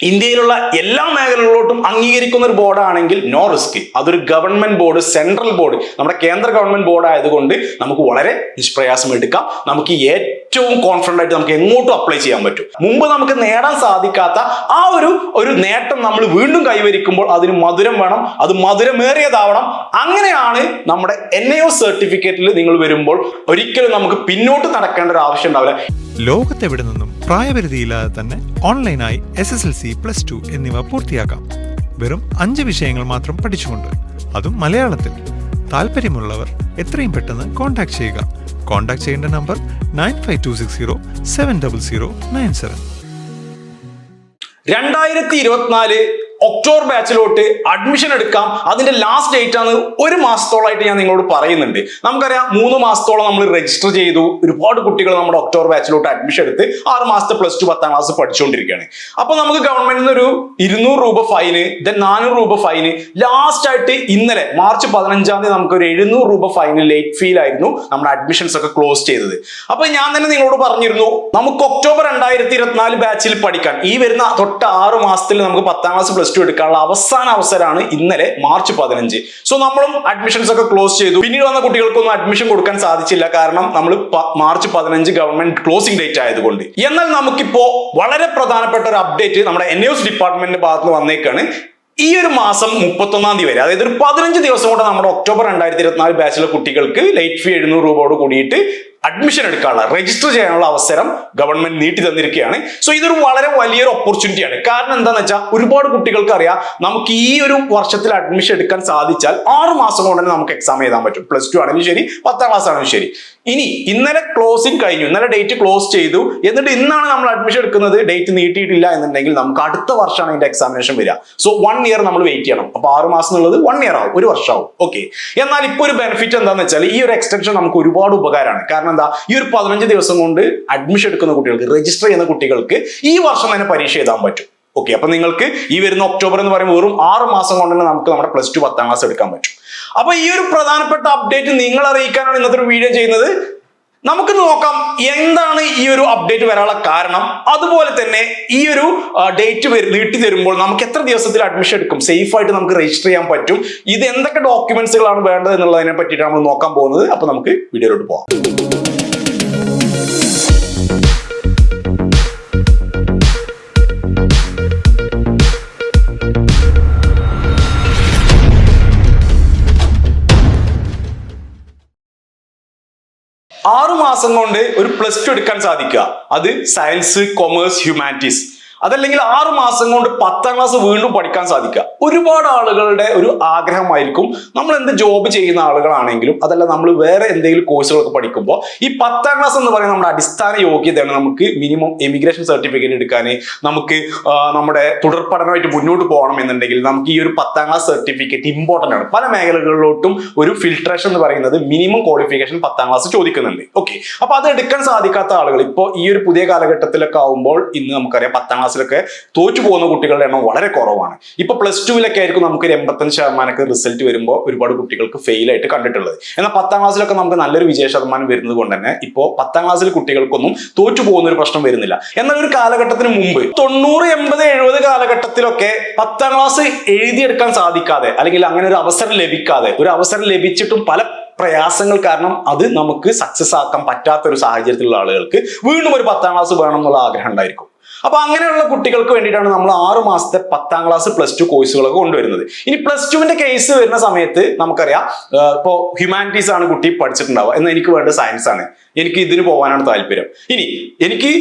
ഇന്ത്യയിലുള്ള എല്ലാ മേഖലകളിലോട്ടും അംഗീകരിക്കുന്ന ഒരു ബോർഡാണെങ്കിൽ നോ റിസ്ക്. അതൊരു ഗവൺമെന്റ് ബോർഡ്, സെൻട്രൽ ബോർഡ്, നമ്മുടെ കേന്ദ്ര ഗവൺമെന്റ് ബോർഡ് ആയതുകൊണ്ട് നമുക്ക് വളരെ നിഷ്പ്രയാസം എടുക്കാം. നമുക്ക് ഏറ്റവും കോൺഫിഡന്റ് ആയിട്ട് നമുക്ക് എങ്ങോട്ടും അപ്ലൈ ചെയ്യാൻ പറ്റും. മുമ്പ് നമുക്ക് നേടാൻ സാധിക്കാത്ത ആ ഒരു നേട്ടം നമ്മൾ വീണ്ടും കൈവരിക്കുമ്പോൾ അതിന് മധുരം വേണം, അത് മധുരമേറിയതാവണം. അങ്ങനെയാണ് നമ്മുടെ NIO സർട്ടിഫിക്കറ്റിൽ നിങ്ങൾ വരുമ്പോൾ ഒരിക്കലും നമുക്ക് പിന്നോട്ട് നടക്കേണ്ട ഒരു ആവശ്യം ഉണ്ടാവില്ല. ലോകത്തെവിടെ നിന്നും പ്രായപരിധിയില്ലാതെ തന്നെ ഓൺലൈനായി SSLC, +2 എന്നിവ പൂർത്തിയാക്കാം. വെറും 5 വിഷയങ്ങൾ മാത്രം പഠിച്ചുകൊണ്ട്, അതും മലയാളത്തിൽ. താല്പര്യമുള്ളവർ എത്രയും പെട്ടെന്ന് കോൺടാക്ട് ചെയ്യുക. കോൺടാക്ട് ചെയ്യേണ്ട നമ്പർ 9526070097. 2024 ഒക്ടോബർ ബാച്ചിലോട്ട് അഡ്മിഷൻ എടുക്കാം. അതിന്റെ ലാസ്റ്റ് ഡേറ്റ് ആണ്. 1 മാസത്തോളമായിട്ട് ഞാൻ നിങ്ങളോട് പറയുന്നുണ്ട്. നമുക്കറിയാം 3 മാസത്തോളം നമ്മൾ രജിസ്റ്റർ ചെയ്തു. ഒരുപാട് കുട്ടികൾ നമ്മുടെ ഒക്ടോബർ ബാച്ചിലോട്ട് അഡ്മിഷൻ എടുത്ത് 6 മാസത്തെ +2 10ാം ക്ലാസ് പഠിച്ചുകൊണ്ടിരിക്കുകയാണ്. അപ്പൊ നമുക്ക് ഗവൺമെന്റിൽ നിന്ന് ഒരു 200 രൂപ ഫൈന്, 400 രൂപ ഫൈന്, ലാസ്റ്റ് ആയിട്ട് ഇന്നലെ മാർച്ച് 15-ാം തീയതി നമുക്ക് ഒരു 700 രൂപ ഫൈന് ലേറ്റ് ഫീലായിരുന്നു നമ്മുടെ അഡ്മിഷൻസ് ഒക്കെ ക്ലോസ് ചെയ്തത്. അപ്പൊ ഞാൻ തന്നെ നിങ്ങളോട് പറഞ്ഞിരുന്നു, നമുക്ക് ഒക്ടോബർ 2024 ബാച്ചിൽ പഠിക്കാൻ ഈ വരുന്ന തൊട്ട് 6 മാസത്തിൽ നമുക്ക് 10ാം ക്ലാസ് +2 എടുക്കാനുള്ള അവസാന അവസരമാണ് ഇന്നലെ മാർച്ച് 15. സോ നമ്മളും അഡ്മിഷൻസ് ഒക്കെ ക്ലോസ് ചെയ്തു. പിന്നീട് വന്ന കുട്ടികൾക്കൊന്നും അഡ്മിഷൻ കൊടുക്കാൻ സാധിച്ചില്ല, കാരണം നമ്മൾ മാർച്ച് 15 ഗവൺമെന്റ് ക്ലോസിംഗ് ഡേറ്റ് ആയതുകൊണ്ട്. എന്നാൽ നമുക്കിപ്പോ വളരെ പ്രധാനപ്പെട്ട ഒരു അപ്ഡേറ്റ് നമ്മുടെ NIOS ഡിപ്പാർട്ട്മെന്റിന്റെ ഭാഗത്ത് നിന്ന് വന്നേക്കാണ്. ഈ ഒരു മാസം 31-ാം തീയതി വരെ, അതായത് ഒരു 15 ദിവസം കൊണ്ട് നമ്മുടെ ഒക്ടോബർ 2024 ബാച്ചിലെ കുട്ടികൾക്ക് ലേറ്റ് ഫീ 700 രൂപയോട് കൂടിയിട്ട് അഡ്മിഷൻ എടുക്കാനുള്ള, രജിസ്റ്റർ ചെയ്യാനുള്ള അവസരം ഗവൺമെന്റ് നീട്ടി തന്നിരിക്കുകയാണ്. സോ ഇതൊരു വളരെ വലിയൊരു ഓപ്പർച്യൂണിറ്റിയാണ്. കാരണം എന്താണെന്ന് വെച്ചാൽ ഒരുപാട് കുട്ടികൾക്ക് അറിയാം, നമുക്ക് ഈ ഒരു വർഷത്തിൽ അഡ്മിഷൻ എടുക്കാൻ സാധിച്ചാൽ 6 മാസം കൊണ്ട് തന്നെ നമുക്ക് എക്സാം എഴുതാൻ പറ്റും. +2 ആണെങ്കിലും ശരി, 10ാം ക്ലാസ് ആണെങ്കിലും ശരി. ഇനി ഇന്നലെ ക്ലോസിംഗ് കഴിഞ്ഞു, ഇന്നലെ ഡേറ്റ് ക്ലോസ് ചെയ്തു, എന്നിട്ട് ഇന്നാണ് നമ്മൾ അഡ്മിഷൻ എടുക്കുന്നത്, ഡേറ്റ് നീട്ടിയിട്ടില്ല എന്നുണ്ടെങ്കിൽ നമുക്ക് അടുത്ത വർഷമാണ് അതിന്റെ എക്സാമിനേഷൻ വരിക. സോ 1 ഇയർ നമ്മൾ വെയിറ്റ് ചെയ്യണം. അപ്പൊ 6 മാസം എന്നുള്ളത് 1 ഇയർ ആവും, 1 വർഷമാവും. ഓക്കെ. എന്നാൽ ഇപ്പൊ ഒരു ബെനിഫിറ്റ് എന്താണെന്ന് വെച്ചാൽ ഈ ഒരു എക്സ്റ്റൻഷൻ നമുക്ക് ഒരുപാട് ഉപകാരമാണ്. കാരണം എന്താ, ഈ ഒരു 15 ദിവസം കൊണ്ട് അഡ്മിഷൻ എടുക്കുന്ന കുട്ടികൾക്ക്, രജിസ്റ്റർ ചെയ്യുന്ന കുട്ടികൾക്ക് ഈ വർഷം തന്നെ പരീക്ഷ എഴുതാൻ പറ്റും. ഓക്കെ. അപ്പൊ നിങ്ങൾക്ക് ഈ വരുന്ന ഒക്ടോബർ എന്ന് പറയുമ്പോൾ വെറും 6 മാസം കൊണ്ട് തന്നെ നമുക്ക് നമ്മുടെ +2 10ാം ക്ലാസ് എടുക്കാൻ പറ്റും. അപ്പൊ ഈ ഒരു പ്രധാനപ്പെട്ട അപ്ഡേറ്റ് നിങ്ങൾ അറിയിക്കാനാണ് ഇന്നത്തെ ഒരു വീഡിയോ ചെയ്യുന്നത്. നമുക്ക് നോക്കാം എന്താണ് ഈ ഒരു അപ്ഡേറ്റ് വരാനുള്ള കാരണം. അതുപോലെ തന്നെ ഈ ഒരു ഡേറ്റ് നീട്ടി തരുമ്പോൾ നമുക്ക് എത്ര ദിവസത്തിൽ അഡ്മിഷൻ എടുക്കും, സേഫ് ആയിട്ട് നമുക്ക് രജിസ്റ്റർ ചെയ്യാൻ പറ്റും, ഇത് എന്തൊക്കെ ഡോക്യുമെന്റ്സുകളാണ് വേണ്ടത് എന്നുള്ളതിനെ പറ്റിയിട്ടാണ് നമ്മൾ നോക്കാൻ പോകുന്നത്. അപ്പൊ നമുക്ക് വീഡിയോയിലോട്ട് പോകാം. 6 മാസം കൊണ്ട് ഒരു +2 എടുക്കാൻ സാധിക്കുക. അത് സയൻസ്, കൊമേഴ്സ്, ഹ്യൂമാനിറ്റീസ്. അതല്ലെങ്കിൽ 6 മാസം കൊണ്ട് 10ാം ക്ലാസ് വീണ്ടും പഠിക്കാൻ സാധിക്കുക. ഒരുപാട് ആളുകളുടെ ഒരു ആഗ്രഹമായിരിക്കും, നമ്മൾ എന്ത് ജോബ് ചെയ്യുന്ന ആളുകളാണെങ്കിലും അതല്ല നമ്മൾ വേറെ എന്തെങ്കിലും കോഴ്സുകളൊക്കെ പഠിക്കുമ്പോൾ ഈ 10ാം ക്ലാസ് എന്ന് പറയുന്നത് നമ്മുടെ അടിസ്ഥാന യോഗ്യതയാണ്. നമുക്ക് മിനിമം എമിഗ്രേഷൻ സർട്ടിഫിക്കറ്റ് എടുക്കാൻ, നമുക്ക് നമ്മുടെ തുടർ പഠനമായിട്ട് മുന്നോട്ട് പോകണം എന്നുണ്ടെങ്കിൽ നമുക്ക് ഈ ഒരു 10ാം ക്ലാസ് സർട്ടിഫിക്കറ്റ് ഇമ്പോർട്ടൻ്റ് ആണ്. പല മേഖലകളിലോട്ടും ഒരു ഫിൽട്രേഷൻ എന്ന് പറയുന്നത് മിനിമം ക്വാളിഫിക്കേഷൻ 10ാം ക്ലാസ് ചോദിക്കുന്നുണ്ട്. ഓക്കെ. അപ്പൊ അത് എടുക്കാൻ സാധിക്കാത്ത ആളുകൾ ഇപ്പോൾ ഈ ഒരു പുതിയ കാലഘട്ടത്തിലൊക്കെ ആവുമ്പോൾ, ഇന്ന് നമുക്കറിയാം 10ാം ക്ലാസ്സിലൊക്കെ തോറ്റു പോകുന്ന കുട്ടികളുടെ എണ്ണം വളരെ കുറവാണ്. ഇപ്പൊ +2-ലൊക്കെ ആയിരിക്കും നമുക്ക് 85% റിസൾട്ട് വരുമ്പോൾ ഒരുപാട് കുട്ടികൾക്ക് ഫെയിൽ ആയിട്ട് കണ്ടിട്ടുള്ളത്. എന്നാൽ 10ാം ക്ലാസ്സിലൊക്കെ നമുക്ക് നല്ലൊരു വിജയ ശതമാനം വരുന്നത് കൊണ്ട് തന്നെ ഇപ്പോൾ 10ാം ക്ലാസ്സിൽ കുട്ടികൾക്കൊന്നും തോറ്റു പോകുന്ന ഒരു പ്രശ്നം വരുന്നില്ല. എന്നാൽ ഒരു കാലഘട്ടത്തിന് മുമ്പ് 90, 80, 70 കാലഘട്ടത്തിലൊക്കെ 10ാം ക്ലാസ് എഴുതിയെടുക്കാൻ സാധിക്കാതെ, അല്ലെങ്കിൽ അങ്ങനെ ഒരു അവസരം ലഭിക്കാതെ, ഒരു അവസരം ലഭിച്ചിട്ടും പല പ്രയാസങ്ങൾ കാരണം അത് നമുക്ക് സക്സസ് ആക്കാൻ പറ്റാത്ത ഒരു സാഹചര്യത്തിലുള്ള ആളുകൾക്ക് വീണ്ടും ഒരു 10ാം ക്ലാസ് വേണം എന്നുള്ള ആഗ്രഹം ഉണ്ടായിരിക്കും. അപ്പൊ അങ്ങനെയുള്ള കുട്ടികൾക്ക് വേണ്ടിയിട്ടാണ് നമ്മൾ 6 മാസത്തെ 10ാം ക്ലാസ് +2 കോഴ്സുകളൊക്കെ കൊണ്ടുവരുന്നത്. ഇനി +2-ന്റെ കേസ് വരുന്ന സമയത്ത് നമുക്കറിയാം, ഇപ്പോൾ ഹ്യൂമാനിറ്റീസ് ആണ് കുട്ടി പഠിച്ചിട്ടുണ്ടാവുക, എന്നാൽ എനിക്ക് വേണ്ടത് സയൻസ് ആണ്, എനിക്ക് ഇതിന് പോകാനാണ് താല്പര്യം. ഇനി എനിക്ക്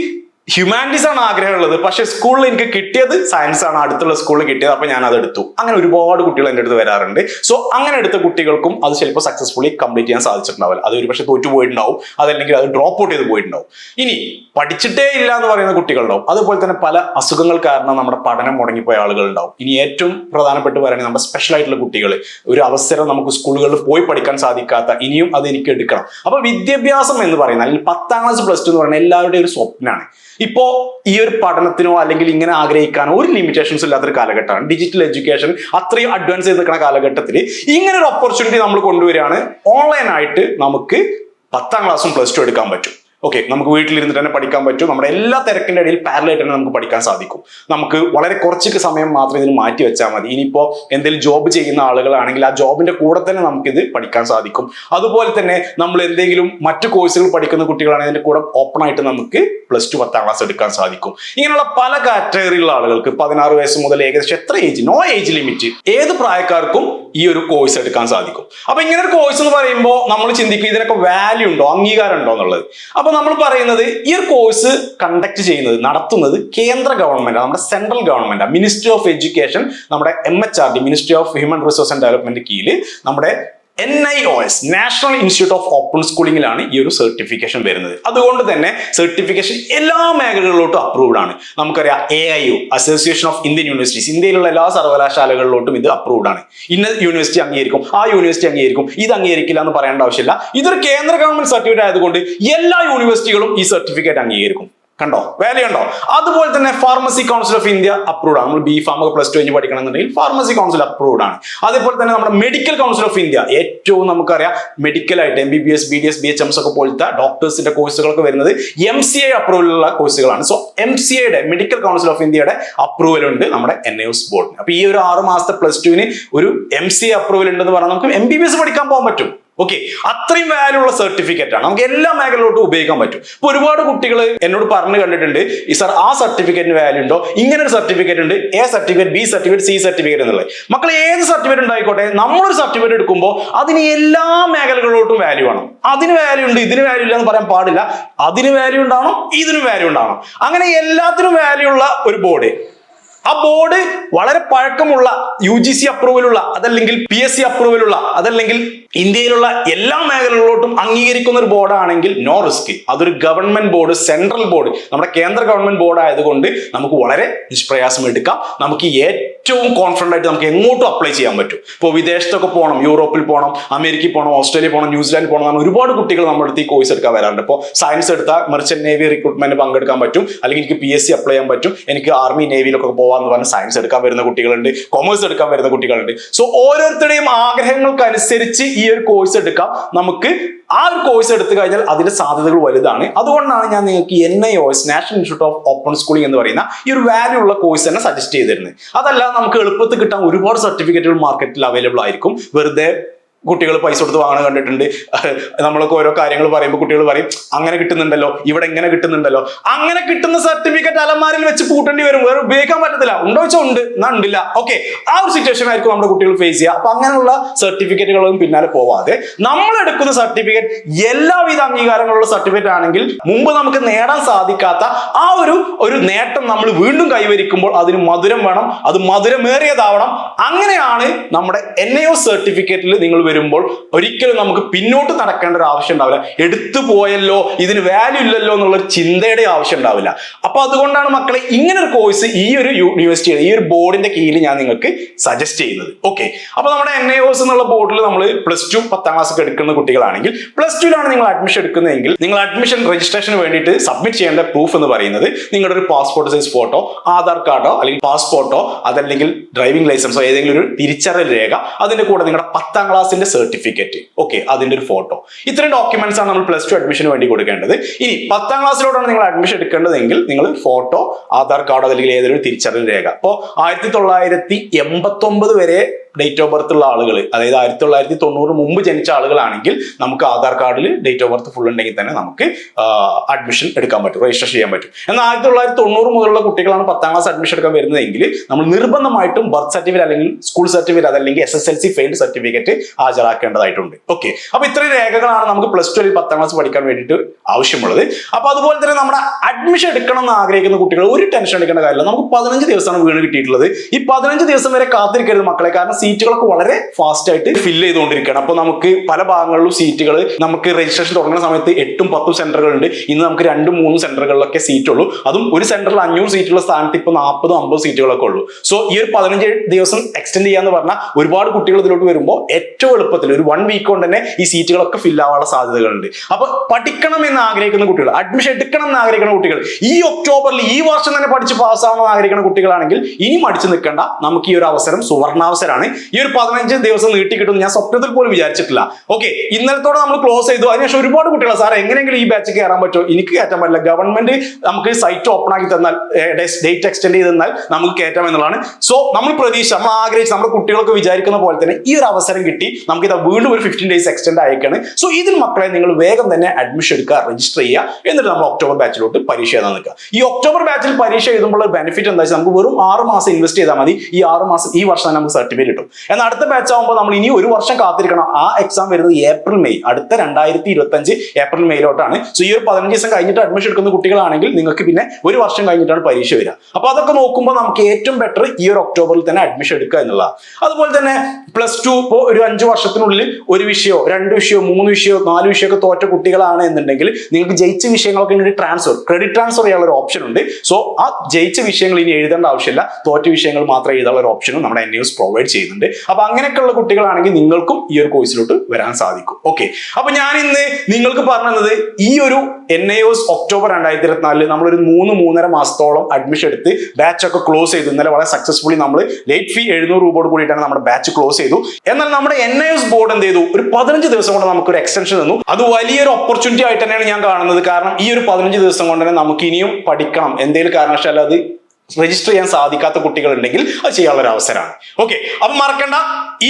ഹ്യൂമാനിറ്റീസ് ആണ് ആഗ്രഹമുള്ളത്, പക്ഷെ സ്കൂളിൽ എനിക്ക് കിട്ടിയത് സയൻസ് ആണ്, അടുത്തുള്ള സ്കൂളിൽ കിട്ടിയത്, അപ്പൊ ഞാൻ അത് എടുത്തു. അങ്ങനെ ഒരുപാട് കുട്ടികൾ എൻ്റെ അടുത്ത് വരാറുണ്ട്. സോ അങ്ങനെ എടുത്ത കുട്ടികൾക്കും അത് ചിലപ്പോൾ സക്സസ്ഫുള്ളി കംപ്ലീറ്റ് ചെയ്യാൻ സാധിച്ചിട്ടുണ്ടാവില്ല. അത് ഒരു പക്ഷേ തോറ്റു പോയിട്ടുണ്ടാവും, അതല്ലെങ്കിൽ അത് ഡ്രോപ്പ് ഔട്ട് ചെയ്ത് പോയിട്ടുണ്ടാവും. ഇനി പഠിച്ചിട്ടേ ഇല്ല എന്ന് പറയുന്ന കുട്ടികളുണ്ടാവും. അതുപോലെ തന്നെ പല അസുഖങ്ങൾ കാരണം നമ്മുടെ പഠനം മുടങ്ങിപ്പോയ ആളുകൾ ഉണ്ടാവും. ഇനി ഏറ്റവും പ്രധാനപ്പെട്ട് പറയുകയാണെങ്കിൽ നമ്മുടെ സ്പെഷ്യൽ ആയിട്ടുള്ള കുട്ടികൾ, ഒരു അവസരം നമുക്ക് സ്കൂളുകളിൽ പോയി പഠിക്കാൻ സാധിക്കാത്ത, ഇനിയും അത് എനിക്ക് എടുക്കണം. അപ്പൊ വിദ്യാഭ്യാസം എന്ന് പറയുന്നത്, അല്ലെങ്കിൽ 10ാം ക്ലാസ് +2 എന്ന് പറയുന്നത് എല്ലാവരുടെയും ഒരു സ്വപ്നമാണ്. ഇപ്പോ ഈ ഒരു പഠനത്തിനോ അല്ലെങ്കിൽ ഇങ്ങനെ ആഗ്രഹിക്കാനോ ഒരു ലിമിറ്റേഷൻസ് ഇല്ലാത്തൊരു കാലഘട്ടമാണ്. ഡിജിറ്റൽ എഡ്യൂക്കേഷൻ അത്രയും അഡ്വാൻസ് ചെയ്ത് നിൽക്കുന്ന കാലഘട്ടത്തിൽ ഇങ്ങനെ ഒരു ഓപ്പർച്യൂണിറ്റി നമ്മൾ കൊണ്ടുവരികയാണ്. ഓൺലൈനായിട്ട് നമുക്ക് 10ാം ക്ലാസ്സും +2 എടുക്കാൻ പറ്റും. ഓക്കെ, നമുക്ക് വീട്ടിലിരുന്നിട്ട് തന്നെ പഠിക്കാൻ പറ്റും. നമ്മുടെ എല്ലാ തിരക്കിന്റെ ഇടയിൽ പാരലായിട്ട് തന്നെ നമുക്ക് പഠിക്കാൻ സാധിക്കും. നമുക്ക് വളരെ കുറച്ച് സമയം മാത്രം ഇതിന് മാറ്റി വെച്ചാൽ മതി. ഇനിയിപ്പോൾ എന്തെങ്കിലും ജോബ് ചെയ്യുന്ന ആളുകളാണെങ്കിൽ ആ ജോബിന്റെ കൂടെ തന്നെ നമുക്കിത് പഠിക്കാൻ സാധിക്കും. അതുപോലെ തന്നെ നമ്മൾ എന്തെങ്കിലും മറ്റു കോഴ്സുകൾ പഠിക്കുന്ന കുട്ടികളാണെങ്കിൽ അതിന്റെ കൂടെ ഓപ്പൺ ആയിട്ട് നമുക്ക് +2 10ാം ക്ലാസ് എടുക്കാൻ സാധിക്കും. ഇങ്ങനെയുള്ള പല കാറ്റഗറിയിലുള്ള ആളുകൾക്ക് 16 വയസ്സ് മുതൽ ഏകദേശം എത്ര ഏജ്, നോ ഏജ് ലിമിറ്റ്, ഏത് പ്രായക്കാർക്കും ഈ ഒരു കോഴ്സ് എടുക്കാൻ സാധിക്കും. അപ്പൊ ഇങ്ങനെ ഒരു കോഴ്സ് എന്ന് പറയുമ്പോൾ നമ്മൾ ചിന്തിക്കും ഇതിനൊക്കെ വാല്യൂ ഉണ്ടോ, അംഗീകാരം ഉണ്ടോ എന്നുള്ളത്. അപ്പൊ നമ്മൾ പറയുന്നത് ഈ ഒരു കോഴ്സ് കണ്ടക്ട് ചെയ്യുന്നത്, നടത്തുന്നത് കേന്ദ്ര ഗവൺമെന്റ്, നമ്മുടെ central government, ministry of education, നമ്മുടെ MHRD, ministry of human resource and development കീഴിൽ നമ്മുടെ NIOS, national institute of open സ്കൂളിംഗിലാണ് ഈ ഒരു സർട്ടിഫിക്കേഷൻ വരുന്നത്. അതുകൊണ്ട് തന്നെ സർട്ടിഫിക്കേഷൻ എല്ലാ മേഖലകളിലോട്ടും അപ്രൂവ്ഡ് ആണ്. നമുക്കറിയാം AIU, association of Indian universities, ഇന്ത്യയിലുള്ള എല്ലാ സർവകലാശാലകളിലോട്ടും ഇത് അപ്രൂവ്ഡ് ആണ്. ഇന്ന യൂണിവേഴ്സിറ്റി അംഗീകരിക്കും, ആ യൂണിവേഴ്സിറ്റി അംഗീകരിക്കും, ഇത് അംഗീകരിക്കില്ല എന്ന് പറയേണ്ട ആവശ്യമില്ല. ഇതൊരു കേന്ദ്ര ഗവൺമെന്റ് സർട്ടിഫിക്കറ്റ് ആയതുകൊണ്ട് എല്ലാ യൂണിവേഴ്സിറ്റികളും ഈ സർട്ടിഫിക്കറ്റ് അംഗീകരിക്കും. കണ്ടോ, വാല്യൂ ഉണ്ടോ? അതുപോലെ തന്നെ pharmacy council of India approved ആണ്. നമ്മൾ B.Pharm ഒക്കെ +2 കഴിഞ്ഞ് പഠിക്കണമെന്നുണ്ടെങ്കിൽ ഫാർമസി കൗൺസിൽ അപ്രൂവ്ഡ് ആണ്. അതേപോലെ തന്നെ നമ്മുടെ മെഡിക്കൽ കൗൺസിൽ ഓഫ് ഇന്ത്യ, ഏറ്റവും നമുക്കറിയാം മെഡിക്കലായിട്ട് MBBS, BDS, BHMS ഒക്കെ പോലത്തെ ഡോക്ടേഴ്സിന്റെ കോഴ്സുകളൊക്കെ വരുന്നത് MCI അപ്രൂവലുള്ള കോഴ്സുകളാണ്. സോ MCIയുടെ, മെഡിക്കൽ കൗൺസിൽ ഓഫ് ഇന്ത്യയുടെ അപ്രൂവൽ ഉണ്ട് നമ്മുടെ NIOS ബോർഡിന്. അപ്പൊ ഈ ഒരു 6 മാസത്തെ +2ന് ഒരു MCI അപ്രൂവൽ ഉണ്ടെന്ന് പറഞ്ഞാൽ നമുക്ക് MBBS പഠിക്കാൻ പോകാൻ പറ്റും. ഓക്കെ, അത്രയും വാല്യൂ ഉള്ള സർട്ടിഫിക്കറ്റ് ആണ്. നമുക്ക് എല്ലാ മേഖലയിലോട്ടും ഉപയോഗിക്കാൻ പറ്റും. ഇപ്പൊ ഒരുപാട് കുട്ടികൾ എന്നോട് പറഞ്ഞു കണ്ടിട്ടുണ്ട്, ഈ സാർ ആ സർട്ടിഫിക്കറ്റിന് വാല്യൂ ഉണ്ടോ, ഇങ്ങനെ ഒരു സർട്ടിഫിക്കറ്റ് ഉണ്ട്, A certificate, B certificate, C certificate എന്നുള്ളത്. മക്കളെ, ഏത് സർട്ടിഫിക്കറ്റ് ഉണ്ടായിക്കോട്ടെ, നമ്മളൊരു സർട്ടിഫിക്കറ്റ് എടുക്കുമ്പോൾ അതിന് എല്ലാ മേഖലകളിലോട്ടും വാല്യൂ ആണ്. അതിന് വാല്യൂ ഉണ്ട്, ഇതിന് വാല്യൂ ഇല്ല എന്ന് പറയാൻ പാടില്ല. അതിന് വാല്യൂ ഉണ്ടാവണം, ഇതിനും വാല്യൂ ഉണ്ടാവണം. അങ്ങനെ എല്ലാത്തിനും വാല്യൂ ഉള്ള ഒരു ബോർഡ്, ആ ബോർഡ് വളരെ പഴക്കമുള്ള UGC അപ്രൂവലുള്ള, അതല്ലെങ്കിൽ PSC അപ്രൂവലുള്ള, അതല്ലെങ്കിൽ ഇന്ത്യയിലുള്ള എല്ലാ മേഖലകളിലോട്ടും അംഗീകരിക്കുന്ന ഒരു ബോർഡാണെങ്കിൽ നോ റിസ്ക്. അതൊരു ഗവൺമെന്റ് ബോർഡ്, സെൻട്രൽ ബോർഡ്, നമ്മുടെ കേന്ദ്ര ഗവൺമെന്റ് ബോർഡ് ആയതുകൊണ്ട് നമുക്ക് വളരെ നിഷ്പ്രയാസം എടുക്കാം. നമുക്ക് ഏറ്റവും കോൺഫിഡന്റ് ആയിട്ട് നമുക്ക് എങ്ങോട്ടും അപ്ലൈ ചെയ്യാൻ പറ്റും. ഇപ്പോൾ വിദേശത്തൊക്കെ പോകണം, യൂറോപ്പിൽ പോകണം, അമേരിക്കയിൽ പോകണം, ഓസ്ട്രേലിയ പോകണം, ന്യൂസിലാൻഡ് പോകണം എന്നാണ് ഒരുപാട് കുട്ടികൾ നമ്മുടെ അടുത്ത് ഈ കോഴ്സ് എടുക്കാൻ വരാറുണ്ട്. ഇപ്പോൾ സയൻസ് എടുത്താൽ മെർച്ചന്റ് നേവി റിക്രൂട്ട്മെന്റ് പങ്കെടുക്കാൻ പറ്റും, അല്ലെങ്കിൽ എനിക്ക് PSC അപ്ലൈ ചെയ്യാൻ പറ്റും, എനിക്ക് ആർമി നേവിയിലൊക്കെ പോകാന്ന് പറഞ്ഞ് സയൻസ് എടുക്കാൻ വരുന്ന കുട്ടികളുണ്ട്, കൊമേഴ്സ് എടുക്കാൻ വരുന്ന കുട്ടികളുണ്ട്. സോ ഓരോരുത്തരുടെയും ആഗ്രഹങ്ങൾക്കനുസരിച്ച് ഈ ഒരു കോഴ്സ് എടുക്കാം. നമുക്ക് ആ ഒരു കോഴ്സ് എടുത്തു കഴിഞ്ഞാൽ അതിന്റെ സാധ്യതകൾ വലുതാണ്. അതുകൊണ്ടാണ് ഞാൻ നിങ്ങൾക്ക് NIOS, national institute of open schooling എന്ന് പറയുന്ന ഈ ഒരു വാല്യൂ ഉള്ള കോഴ്സ് തന്നെ സജസ്റ്റ് ചെയ്തിരുന്നത്. അതല്ല, നമുക്ക് എളുപ്പത്തിൽ കിട്ടാൻ ഒരുപാട് സർട്ടിഫിക്കറ്റുകൾ മാർക്കറ്റിൽ അവൈലബിൾ ആയിരിക്കും. വെറുതെ കുട്ടികൾ പൈസ കൊടുത്ത് വാങ്ങാൻ കണ്ടിട്ടുണ്ട്. നമ്മളൊക്കെ ഓരോ കാര്യങ്ങൾ പറയുമ്പോൾ കുട്ടികൾ പറയും, അങ്ങനെ കിട്ടുന്നുണ്ടല്ലോ, ഇവിടെ ഇങ്ങനെ കിട്ടുന്നുണ്ടല്ലോ. അങ്ങനെ കിട്ടുന്ന സർട്ടിഫിക്കറ്റ് അലമാരിൽ വെച്ച് പൂട്ടേണ്ടി വരും, വേറെ ഉപയോഗിക്കാൻ പറ്റത്തില്ല. ഉണ്ടോ വെച്ചാൽ ഉണ്ട്, എന്നാ ഉണ്ടില്ല. ഓക്കെ, ആ ഒരു സിറ്റുവേഷൻ ആയിരിക്കും നമ്മുടെ കുട്ടികൾ ഫേസ് ചെയ്യുക. അപ്പൊ അങ്ങനെയുള്ള സർട്ടിഫിക്കറ്റുകളും പിന്നാലെ പോവാതെ നമ്മൾ എടുക്കുന്ന സർട്ടിഫിക്കറ്റ് എല്ലാവിധ അംഗീകാരങ്ങളുള്ള സർട്ടിഫിക്കറ്റ് ആണെങ്കിൽ മുമ്പ് നമുക്ക് നേടാൻ സാധിക്കാത്ത ആ ഒരു നേട്ടം നമ്മൾ വീണ്ടും കൈവരിക്കുമ്പോൾ അതിന് മധുരം വേണം, അത് മധുരമേറിയതാവണം. അങ്ങനെയാണ് നമ്മുടെ NIOS സർട്ടിഫിക്കറ്റിൽ നിങ്ങൾ വരുമ്പോൾ ഒരിക്കലും നമുക്ക് പിന്നോട്ട് നടക്കേണ്ട ഒരു ആവശ്യം ഉണ്ടാവില്ല. എടുത്തു പോയല്ലോ, ഇതിന് വാല്യൂ ഇല്ലല്ലോ എന്നുള്ളൊരു ചിന്തയുടെ ആവശ്യം ഉണ്ടാവില്ല. അപ്പൊ അതുകൊണ്ടാണ് മക്കളെ ഇങ്ങനെ ഒരു കോഴ്സ് ഈ ഒരു യൂണിവേഴ്സിറ്റിയുടെ, ഈ ഒരു ബോർഡിന്റെ കീഴിൽ ഞാൻ നിങ്ങൾക്ക് സജസ്റ്റ് ചെയ്യുന്നത്. ഓക്കെ, അപ്പൊ നമ്മുടെ NIOS എന്നുള്ള ബോർഡിൽ നമ്മൾ +2 10ാം ക്ലാസ് ഒക്കെ എടുക്കുന്ന കുട്ടികളാണെങ്കിൽ, +2ലാണ് നിങ്ങൾ അഡ്മിഷൻ എടുക്കുന്നതെങ്കിൽ നിങ്ങൾ അഡ്മിഷൻ രജിസ്ട്രേഷന് വേണ്ടിയിട്ട് സബ്മിറ്റ് ചെയ്യേണ്ട പ്രൂഫ് എന്ന് പറയുന്നത് നിങ്ങളുടെ ഒരു പാസ്പോർട്ട് സൈസ് ഫോട്ടോ, ആധാർ കാർഡോ അല്ലെങ്കിൽ പാസ്പോർട്ടോ, അതല്ലെങ്കിൽ ഡ്രൈവിംഗ് ലൈസൻസോ, ഏതെങ്കിലും ഒരു തിരിച്ചറിയൽ രേഖ, അതിന്റെ കൂടെ നിങ്ങളുടെ 10ാം ക്ലാസ്സിന്റെ സർട്ടിഫിക്കറ്റ്, ഓക്കെ, അതിന്റെ ഒരു ഫോട്ടോ. ഇത്രയും ഡോക്യുമെന്റ്സ് ആണ് നമ്മൾ +2 അഡ്മിഷന് വേണ്ടി കൊടുക്കേണ്ടത്. ഇനി 10ാം ക്ലാസ്സിലോട്ടാണ് നിങ്ങൾ അഡ്മിഷൻ എടുക്കേണ്ടതെങ്കിൽ നിങ്ങൾ ഫോട്ടോ, ആധാർ കാർഡ്, അല്ലെങ്കിൽ ഏതൊരു തിരിച്ചറിയൽ രേഖ. അപ്പോൾ 1989 വരെ ഡേറ്റ് ഓഫ് ബർത്ത് ഉള്ള ആളുകൾ, അതായത് 1990 മുമ്പ് ജനിച്ച ആളുകളാണെങ്കിൽ നമുക്ക് ആധാർ കാർഡിൽ ഡേറ്റ് ഓഫ് ബർത്ത് ഫുൾ ഉണ്ടെങ്കിൽ തന്നെ നമുക്ക് അഡ്മിഷൻ എടുക്കാൻ പറ്റും, രജിസ്റ്റർ ചെയ്യാൻ പറ്റും. എന്നാൽ 1990 മുതലുള്ള കുട്ടികളാണ് 10ാം ക്ലാസ് അഡ്മിഷൻ എടുക്കാൻ വരുന്നതെങ്കിൽ നമ്മൾ നിർബന്ധമായിട്ടും ബർത്ത് സർട്ടിഫിക്കറ്റ്, അല്ലെങ്കിൽ സ്കൂൾ സർട്ടിഫിക്കറ്റ്, അതല്ലെങ്കിൽ SSLC ഫെയിൽഡ് സർട്ടിഫിക്കറ്റ് ഹാജരാക്കേണ്ടതായിട്ടുണ്ട്. ഓക്കെ, അപ്പൊ ഇത്രയും രേഖകളാണ് നമുക്ക് +2 10ാം ക്ലാസ് പഠിക്കാൻ വേണ്ടിയിട്ട് ആവശ്യമുള്ളത്. അപ്പൊ അതുപോലെ തന്നെ നമ്മുടെ അഡ്മിഷൻ എടുക്കണം എന്ന് ആഗ്രഹിക്കുന്ന കുട്ടികൾ ഒരു ടെൻഷൻ എടുക്കേണ്ട കാര്യമില്ല. നമുക്ക് 15 ദിവസമാണ് വീണ് കിട്ടിയിട്ടുള്ളത്. ഈ 15 ദിവസം വരെ കാത്തിരിക്കരുത് മക്കളെ, കാരണം സീറ്റുകളൊക്കെ വളരെ ഫാസ്റ്റ് ആയിട്ട് ഫില്ല് ചെയ്തുകൊണ്ടിരിക്കുകയാണ്. അപ്പോൾ നമുക്ക് പല ഭാഗങ്ങളിലും സീറ്റുകൾ, നമുക്ക് രജിസ്ട്രേഷൻ തുടങ്ങുന്ന സമയത്ത് 8ഉം 10ഉം സെന്ററുകൾ ഉണ്ട്. ഇന്ന് നമുക്ക് 2ഉം 3ഉം സെന്ററുകളിലൊക്കെ സീറ്റ് ഉള്ളൂ. അതും ഒരു സെന്ററിൽ 500 സീറ്റുള്ള സ്ഥാനത്ത് ഇപ്പോൾ 40-50 സീറ്റുകളൊക്കെ ഉള്ളൂ. സോ ഈ ഒരു 15 ദിവസം എക്സ്റ്റെൻഡ് ചെയ്യാന്ന് പറഞ്ഞാൽ ഒരുപാട് കുട്ടികൾ ഇതിലോട്ട് വരുമ്പോൾ ഏറ്റവും എളുപ്പത്തിൽ ഒരു 1 വീക്ക് കൊണ്ട് തന്നെ ഈ സീറ്റുകളൊക്കെ ഫില്ല് ആവാനുള്ള സാധ്യതകളുണ്ട്. അപ്പൊ പഠിക്കണം എന്ന് ആഗ്രഹിക്കുന്ന കുട്ടികൾ, അഡ്മിഷൻ എടുക്കണം എന്ന് ആഗ്രഹിക്കുന്ന കുട്ടികൾ, ഈ ഒക്ടോബറിൽ ഈ വർഷം തന്നെ പഠിച്ച് പാസ്സാവണം എന്ന് ആഗ്രഹിക്കുന്ന കുട്ടികളാണെങ്കിൽ ഇനി മടിച്ചു നിൽക്കേണ്ട. നമുക്ക് ഈ ഒരു അവസരം സുവർണാവസരമാണ്. ഈ ഒരു 15 ദിവസം നീട്ടി കിട്ടും ഞാൻ സ്വപ്നത്തിൽ പോലും വിചാരിച്ചിട്ടില്ല. ഓക്കെ, ഇന്നലത്തോടെ നമ്മൾ ക്ലോസ് ചെയ്തു. അതിനുശേഷം ഒരുപാട് കുട്ടികൾ സാർ എങ്ങനെയെങ്കിലും ഈ ബാച്ച് കയറാൻ പറ്റുമോ? എനിക്ക് കയറ്റാൻ പറ്റില്ല, ഗവൺമെന്റ് നമുക്ക് സൈറ്റ് ഓപ്പൺ ആക്കി തന്നാൽ, ഡേറ്റ് എക്സ്റ്റെൻഡ് ചെയ്ത് തന്നാൽ നമുക്ക് കയറ്റാം എന്നുള്ളതാണ്. സോ നമ്മൾ പ്രതീക്ഷ, നമ്മൾ ആഗ്രഹിച്ച്, നമ്മുടെ കുട്ടികളൊക്കെ വിചാരിക്കുന്ന പോലെ തന്നെ ഈ ഒരു അവസരം കിട്ടി. നമുക്ക് ഇത് വീണ്ടും ഒരു 15 days എക്സ്റ്റെൻഡ് ആയിക്കാണ്. സോ ഇതിൽ മക്കളെ നിങ്ങൾ വേഗം തന്നെ അഡ്മിഷൻ എടുക്കുക, രജിസ്റ്റർ ചെയ്യുക. എന്നിട്ട് നമ്മൾ ഒക്ടോബർ ബാച്ചിലോട്ട് പരീക്ഷ എഴുതാൻ നിൽക്കുക. ഈ ഒക്ടോബർ ബാച്ചിൽ പരീക്ഷ എഴുതുമ്പോൾ ബെനിഫിറ്റ് എന്താ വെച്ചാൽ നമുക്ക് വെറും 6 മാസം ഇൻവെസ്റ്റ് ചെയ്താൽ മതി. ഈ 6 മാസം ഈ വർഷം തന്നെ നമുക്ക് സർട്ടിഫിക്കറ്റ് കിട്ടും. എന്നാൽ അടുത്ത ബാച്ച് ആകുമ്പോൾ നമ്മൾ ഇനി ഒരു വർഷം കാത്തിരിക്കണം. ആ എക്സാം വരുന്നത് ഏപ്രിൽ മെയ്, അടുത്ത 2025 ഏപ്രിൽ മെയ്യിലോട്ടാണ്. സോ ഈ ഒരു 15 ദിവസം കഴിഞ്ഞിട്ട് അഡ്മിഷൻ എടുക്കുന്ന കുട്ടികളാണെങ്കിൽ നിങ്ങൾക്ക് പിന്നെ ഒരു വർഷം കഴിഞ്ഞിട്ടാണ് പരീക്ഷ വരിക. അപ്പൊ അതൊക്കെ നോക്കുമ്പോൾ നമുക്ക് ഏറ്റവും ബെറ്റർ ഈ ഒരു ഒക്ടോബറിൽ തന്നെ അഡ്മിഷൻ എടുക്കുക എന്നുള്ളതാണ്. അതുപോലെ തന്നെ +2 ഇപ്പോൾ ഒരു 5 വർഷത്തിനുള്ളിൽ ഒരു വിഷയമോ 2 വിഷയമോ 3 വിഷയമോ 4 വിഷയമൊക്കെ തോറ്റ കുട്ടികളാണ് എന്നുണ്ടെങ്കിൽ നിങ്ങൾക്ക് ജയിച്ച വിഷയങ്ങളൊക്കെ ഇനി ക്രെഡിറ്റ് ട്രാൻസ്ഫർ ചെയ്യാനുള്ള ഒരു ഓപ്ഷൻ ഉണ്ട്. സോ ആ ജയിച്ച വിഷയങ്ങൾ ഇനി എഴുതേണ്ട ആവശ്യമില്ല, തോറ്റ വിഷയങ്ങൾ മാത്രം എഴുതാനുള്ള ഒരു ഓപ്ഷനും നമ്മുടെ NIOS പ്രൊവൈഡ് ചെയ്യുന്നുണ്ട്. അപ്പൊ അങ്ങനെയൊക്കെയുള്ള കുട്ടികളാണെങ്കിൽ നിങ്ങൾക്കും ഈ ഒരു കോഴ്സിലോട്ട് വരാൻ സാധിക്കും. ഓക്കെ, അപ്പൊ ഞാൻ ഇന്ന് നിങ്ങൾക്ക് പറഞ്ഞത് ഈ ഒരു NIOS ഒക്ടോബർ 2024 നമ്മളൊരു 3-3.5 മാസത്തോളം അഡ്മിഷൻ എടുത്ത് ബാച്ച് ഒക്കെ ക്ലോസ് ചെയ്തു. ഇന്നലെ വളരെ സക്സസ്ഫുള്ളി നമ്മൾ ലേറ്റ് ഫീ 700 രൂപയോട് കൂടിയിട്ടാണ് നമ്മുടെ ബാച്ച് ക്ലോസ് ചെയ്തു. എന്നാൽ നമ്മുടെ NIOS ബോർഡ് എന്ത് ചെയ്തു? ഒരു 15 ദിവസം കൊണ്ട് നമുക്കൊരു എക്സ്റ്റൻഷൻ തന്നു. അത് വലിയൊരു ഓപ്പർച്യൂണിറ്റി ആയിട്ട് തന്നെയാണ് ഞാൻ കാണുന്നത്. കാരണം ഈ ഒരു 15 ദിവസം കൊണ്ട് തന്നെ നമുക്ക് ഇനിയും പഠിക്കണം, എന്തെങ്കിലും കാരണവശാൽ അത് രജിസ്റ്റർ ചെയ്യാൻ സാധിക്കാത്ത കുട്ടികൾ ഉണ്ടെങ്കിൽ അത് ചെയ്യാനുള്ള ഒരു അവസരമാണ്. ഓക്കെ, അപ്പൊ മറക്കണ്ട,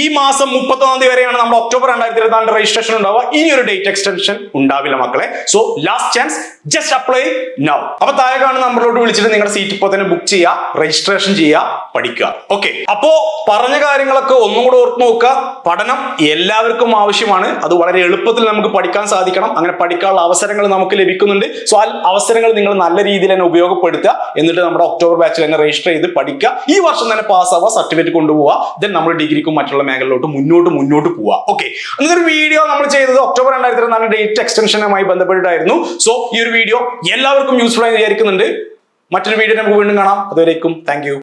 ഈ മാസം 31 തീയതി വരെയാണ് നമ്മുടെ ഒക്ടോബർ 2024 രജിസ്ട്രേഷൻ ഉണ്ടാവുക. ഇനി ഒരു ഡേറ്റ് എക്സ്റ്റൻഷൻ ഉണ്ടാവില്ല മക്കളെ. So last chance, just apply now. അപ്പൊ താഴെ കാണുന്ന നമ്പറിലോട്ട് വിളിച്ചിട്ട് നിങ്ങളുടെ സീറ്റ് ഇപ്പോൾ തന്നെ ബുക്ക് ചെയ്യുക, രജിസ്ട്രേഷൻ ചെയ്യുക, പഠിക്കുക. ഓക്കെ, അപ്പോ പറഞ്ഞ കാര്യങ്ങളൊക്കെ ഒന്നും കൂടെ ഓർത്ത് നോക്കുക. പഠനം എല്ലാവർക്കും ആവശ്യമാണ്. അത് വളരെ എളുപ്പത്തിൽ നമുക്ക് പഠിക്കാൻ സാധിക്കണം. അങ്ങനെ പഠിക്കാനുള്ള അവസരങ്ങൾ നമുക്ക് ലഭിക്കുന്നുണ്ട്. സോ ആ അവസരങ്ങൾ നിങ്ങൾ നല്ല രീതിയിൽ തന്നെ ഉപയോഗപ്പെടുത്തുക. എന്നിട്ട് നമ്മുടെ ഒക്ടോബർ ബാച്ചിൽ തന്നെ രജിസ്റ്റർ ചെയ്ത് പഠിക്കുക. ഈ വർഷം തന്നെ പാസ്സാവുക, സർട്ടിഫിക്കറ്റ് കൊണ്ടുപോവുക. ദെൻ നമ്മൾ ഡിഗ്രിക്കും മറ്റുള്ള മേഖലയിലോട്ട് മുന്നോട്ട് പോവുക. ഓക്കെ, എന്നൊരു വീഡിയോ നമ്മൾ ചെയ്തത് ഒക്ടോബർ 2024 ഡേറ്റ് എക്സ്റ്റൻഷനുമായി ബന്ധപ്പെട്ടിട്ടായിരുന്നു. സോ ഈ ഒരു വീഡിയോ എല്ലാവർക്കും യൂസ്ഫുൾ ആയി വിചാരിക്കുന്നുണ്ട്. മറ്റൊരു വീഡിയോ നമുക്ക് വീണ്ടും കാണാം. അതുവരേക്കും താങ്ക് യു.